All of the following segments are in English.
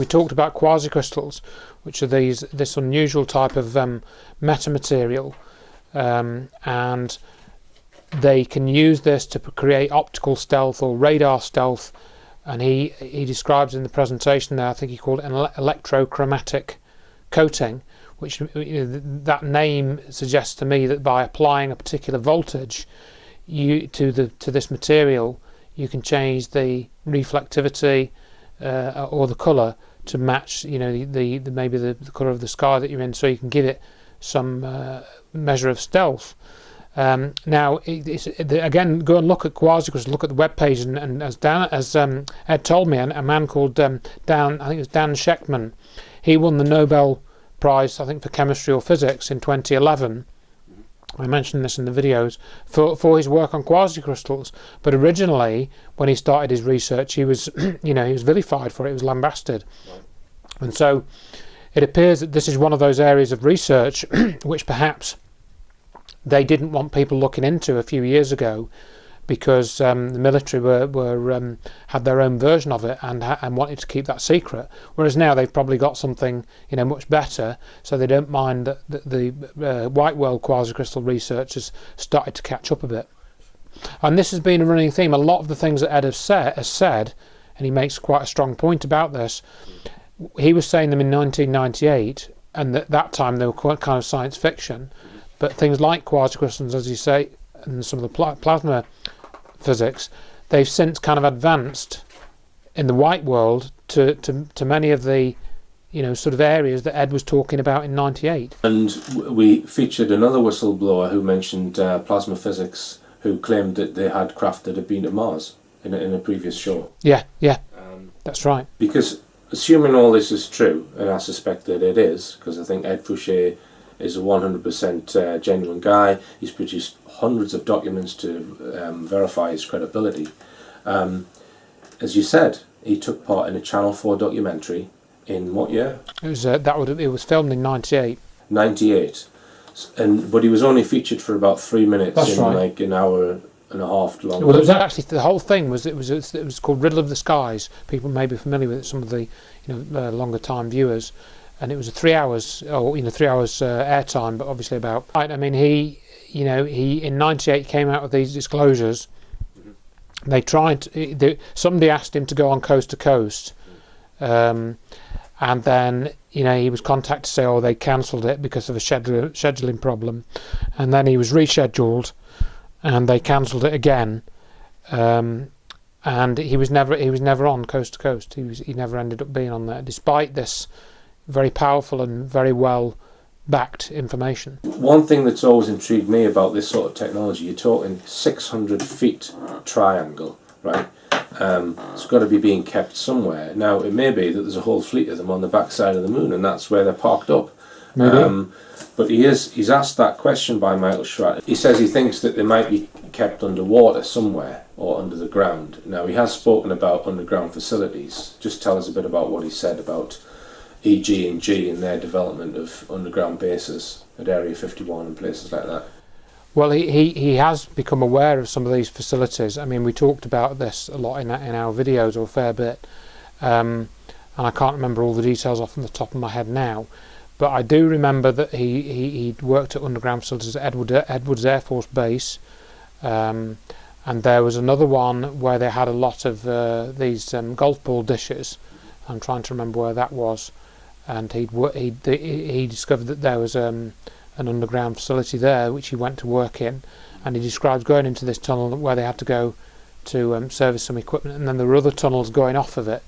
We talked about quasicrystals, which are this unusual type of metamaterial, and they can use this to create optical stealth or radar stealth. And he describes in the presentation there, I think he called it an electrochromatic coating, which that name suggests to me that by applying a particular voltage to this material, you can change the reflectivity or the colour to match, maybe the colour of the sky that you're in, so you can give it some measure of stealth. Now, again, go and look at quasicrystals, look at the web page, and as Ed told me, a man called Dan, I think it was Dan Shechtman, he won the Nobel Prize, I think, for chemistry or physics in 2011. I mentioned this in the videos for his work on quasicrystals. But originally, when he started his research, he was, he was vilified for it. He was lambasted, and so it appears that this is one of those areas of research which perhaps they didn't want people looking into a few years ago, because the military had their own version of it and wanted to keep that secret. Whereas now they've probably got something much better, so they don't mind that the white world quasicrystal research has started to catch up a bit. And this has been a running theme. A lot of the things that Ed has said, and he makes quite a strong point about this. He was saying them in 1998, and at that time they were quite kind of science fiction. But things like quasicrystals, as you say, and some of the plasma physics, they've since kind of advanced in the white world to many of the sort of areas that Ed was talking about in '98. And we featured another whistleblower who mentioned plasma physics, who claimed that they had craft that had been to Mars in a previous show. Yeah, that's right. Because assuming all this is true, and I suspect that it is, because I think Ed Fouche is a 100% genuine guy. He's produced hundreds of documents to verify his credibility. As you said, he took part in a Channel 4 documentary in what year? It was filmed in '98. 98, but he was only featured for about 3 minutes. That's right. Like an hour and a half long. Well, it was actually, the whole thing was it was called Riddle of the Skies. People may be familiar with it, some of the longer time viewers. And it was 3 hours, or 3 hours airtime, but obviously about. I mean, he in '98 came out with these disclosures. They tried. Somebody asked him to go on coast to coast, and then he was contacted to say, they cancelled it because of a scheduling problem, and then he was rescheduled, and they cancelled it again, and he was never on coast to coast. He never ended up being on there, despite this very powerful and very well backed information. One thing that's always intrigued me about this sort of technology, you're talking 600 feet triangle, right? It's got to be being kept somewhere. Now, it may be that there's a whole fleet of them on the backside of the moon, and that's where they're parked up. Maybe. But he's asked that question by Michael Schratt. He says he thinks that they might be kept underwater somewhere or under the ground. Now, he has spoken about underground facilities. Just tell us a bit about what he said about EG&G and their development of underground bases at Area 51 and places like that. Well, he has become aware of some of these facilities. I mean, we talked about this a lot in our videos, or a fair bit, and I can't remember all the details off the top of my head now, but I do remember that he'd worked at underground facilities at Edwards Air Force Base, and there was another one where they had a lot of these golf ball dishes. I'm trying to remember where that was. And he discovered that there was an underground facility there which he went to work in, and he describes going into this tunnel where they had to go to service some equipment, and then there were other tunnels going off of it,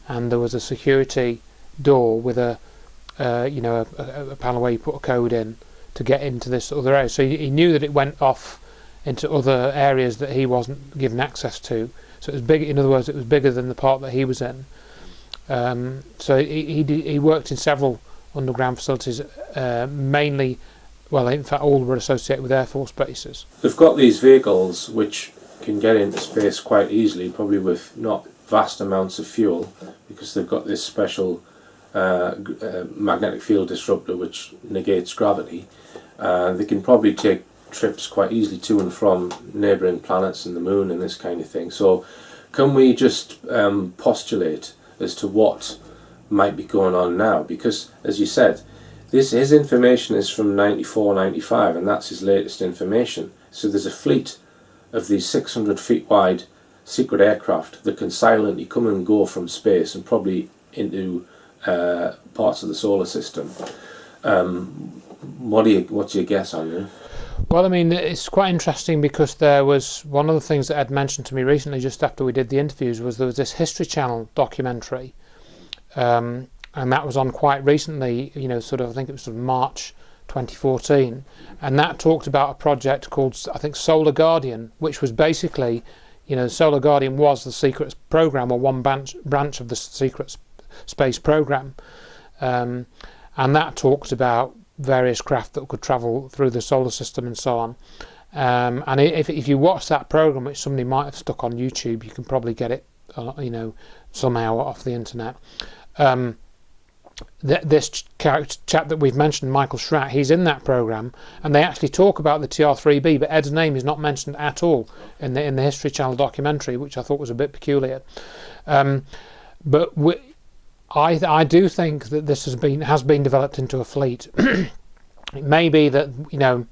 and there was a security door with a panel where you put a code in to get into this other area. So he knew that it went off into other areas that he wasn't given access to. So it was big. In other words, it was bigger than the part that he was in. So he worked in several underground facilities, mainly, well, in fact, all were associated with Air Force bases. They've got these vehicles which can get into space quite easily, probably with not vast amounts of fuel, because they've got this special magnetic field disruptor which negates gravity. They can probably take trips quite easily to and from neighbouring planets and the moon and this kind of thing. So can we just postulate as to what might be going on now, because, as you said, his information is from 94, 95, and that's his latest information. So there's a fleet of these 600 feet wide secret aircraft that can silently come and go from space and probably into parts of the solar system. What's your guess, Andrew? Well, I mean, it's quite interesting because there was one of the things that Ed mentioned to me recently, just after we did the interviews, was there was this History Channel documentary, and that was on quite recently. You know, sort of, I think it was sort of March 2014, and that talked about a project called, I think, Solar Guardian, which was basically, you know, Solar Guardian was the secret program, or one branch of the secret space program, and that talked about various craft that could travel through the solar system and so on. And if you watch that program, which somebody might have stuck on YouTube, you can probably get it, you know, somehow off the internet. This chap that we've mentioned, Michael Schratt, he's in that program, and they actually talk about the TR3B, but Ed's name is not mentioned at all in the History Channel documentary, which I thought was a bit peculiar. But I do think that this has been developed into a fleet. It may be that, you know,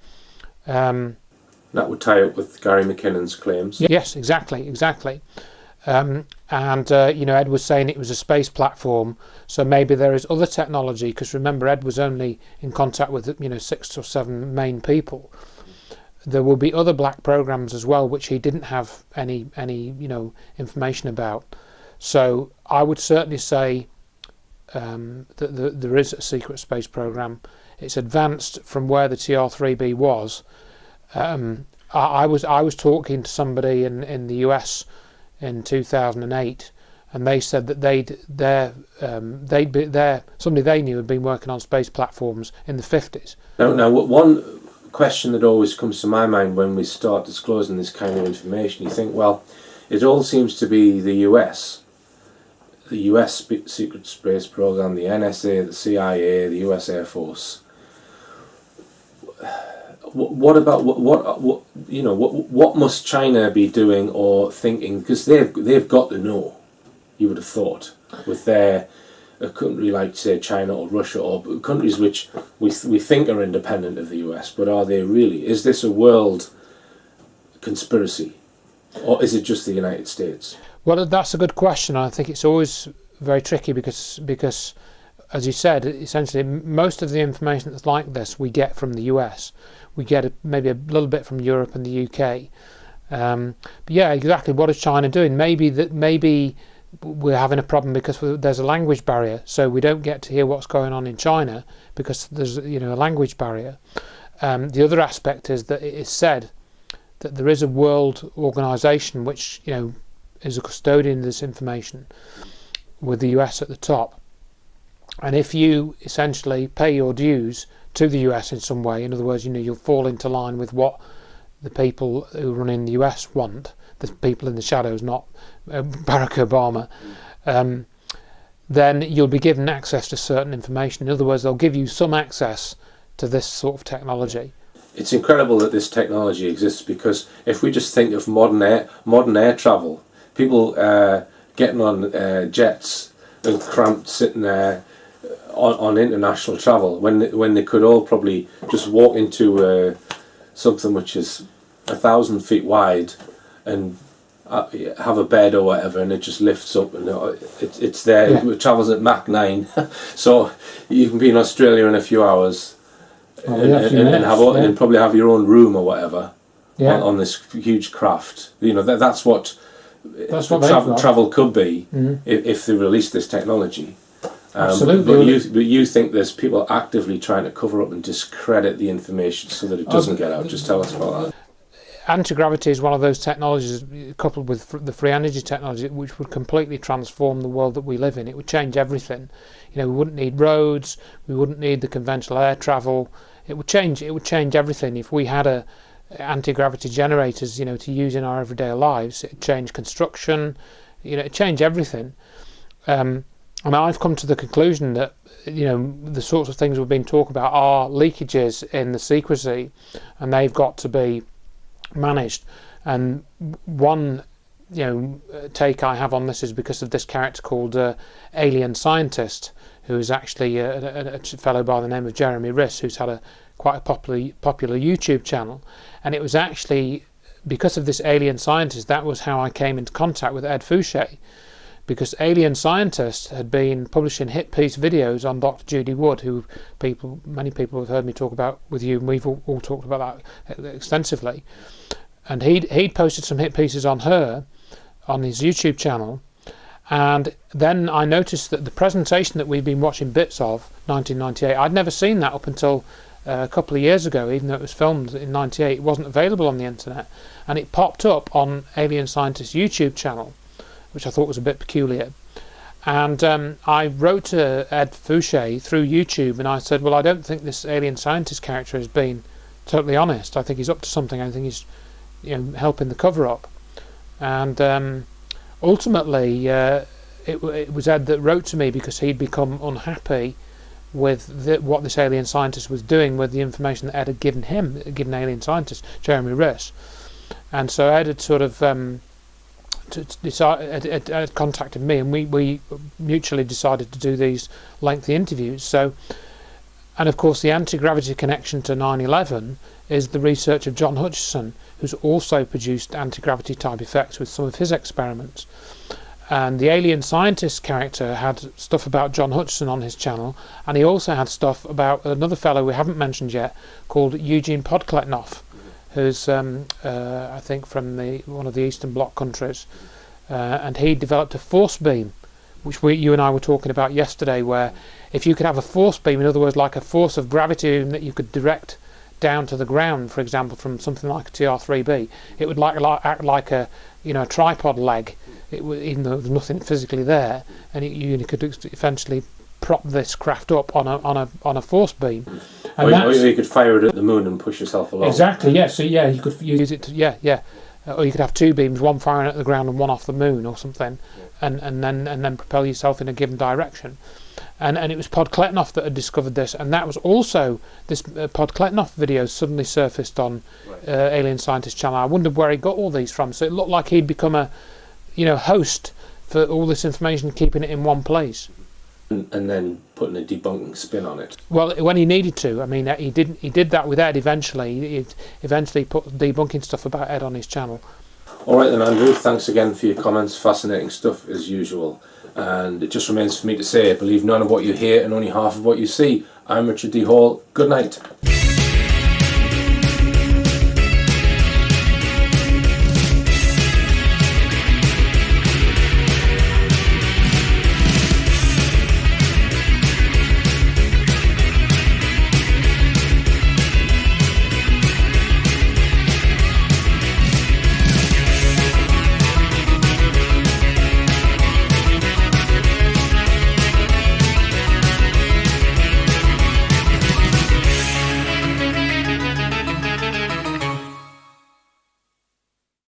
that would tie up with Gary McKinnon's claims. Yes, exactly. And you know, Ed was saying it was a space platform, so maybe there is other technology. Because remember, Ed was only in contact with, you know, 6 or 7 main people. There will be other black programs as well, which he didn't have any you know, information about. So I would certainly say that there is a secret space program. It's advanced from where the TR3B was. I was talking to somebody in the US in 2008, and they said that somebody they knew had been working on space platforms in the 50s. Now, one question that always comes to my mind when we start disclosing this kind of information, you think, well, it all seems to be the US secret space program, the NSA, the CIA, the US Air Force. What about what must China be doing or thinking? Because they've got to know. You would have thought, with a country like, say, China or Russia, or countries which we think are independent of the US, but are they really? Is this a world conspiracy, or is it just the United States? Well, that's a good question. I think it's always very tricky because, as you said, essentially most of the information that's like this we get from the US. We get maybe a little bit from Europe and the UK. But yeah, exactly. What is China doing? Maybe we're having a problem because there's a language barrier, so we don't get to hear what's going on in China because there's, you know, a language barrier. The other aspect is that it is said that there is a world organisation which, you know, is a custodian of this information, with the US at the top. And if you essentially pay your dues to the US in some way, in other words, you know, you'll fall into line with what the people who run in the US want, the people in the shadows, not Barack Obama, then you'll be given access to certain information. In other words, they'll give you some access to this sort of technology. It's incredible that this technology exists, because if we just think of modern air travel, people getting on jets and cramped sitting there on international travel, when they could all probably just walk into something which is 1,000 feet wide and have a bed or whatever, and it just lifts up and it's there. Yeah. It travels at Mach 9, so you can be in Australia in a few hours. And probably have your own room or whatever, yeah, on this huge craft. You know, that's what travel could be, mm-hmm, if they release this technology. Absolutely. But you think there's people actively trying to cover up and discredit the information so that it doesn't get out. Just tell us about that. Anti-gravity is one of those technologies, coupled with the free energy technology, which would completely transform the world that we live in. It would change everything. You know, we wouldn't need roads, we wouldn't need the conventional air travel. It would change everything. If we had anti-gravity generators, you know, to use in our everyday lives, it'd change construction. You know, it'd change everything. And I've come to the conclusion that, you know, the sorts of things we've been talking about are leakages in the secrecy, and they've got to be managed. And one take I have on this is because of this character called Alien Scientist, who is actually a fellow by the name of Jeremy Riss, who's had quite a popular YouTube channel. And it was actually because of this Alien Scientist that was how I came into contact with Ed Fouche, because Alien Scientist had been publishing hit piece videos on Dr. Judy Wood, who many people have heard me talk about with you, and we've all talked about that extensively. And he'd posted some hit pieces on her on his YouTube channel, and then I noticed that the presentation that we've been watching bits of, 1998, I'd never seen that up until a couple of years ago. Even though it was filmed in 98, it wasn't available on the internet, and it popped up on Alien Scientist's YouTube channel, which I thought was a bit peculiar. And I wrote to Ed Fouche through YouTube, and I said, well, I don't think this Alien Scientist character has been totally honest. I think he's up to something. I think he's helping the cover up. And ultimately it was Ed that wrote to me, because he'd become unhappy with what this Alien Scientist was doing with the information that Ed had given Alien Scientist Jeremy Riss. And so Ed had sort of Ed contacted me, and we mutually decided to do these lengthy interviews. So, and of course the anti-gravity connection to 9/11 is the research of John Hutchison, who's also produced anti-gravity type effects with some of his experiments. And the Alien Scientist character had stuff about John Hutchison on his channel, and he also had stuff about another fellow we haven't mentioned yet called Eugene Podkletnov, who's I think from one of the Eastern Bloc countries, and he developed a force beam, which you and I were talking about yesterday, where if you could have a force beam, in other words like a force of gravity that you could direct down to the ground, for example from something like a TR3B, it would act like a tripod leg, even though there's nothing physically there, and you could eventually prop this craft up on a force beam. And or you could fire it at the moon and push yourself along. Exactly, yeah. So yeah, you could use it to or you could have two beams, one firing at the ground and one off the moon or something, and then propel yourself in a given direction. And it was Podkletnov that had discovered this, and that was also this Podkletnov video suddenly surfaced on Alien Scientist channel. I wondered where he got all these from. So it looked like he'd become a host for all this information, keeping it in one place. And then putting a debunking spin on it. Well, when he needed to. I mean, he did that with Ed eventually. He eventually put debunking stuff about Ed on his channel. All right then, Andrew, thanks again for your comments. Fascinating stuff as usual. And it just remains for me to say, believe none of what you hear and only half of what you see. I'm Richard D. Hall. Good night.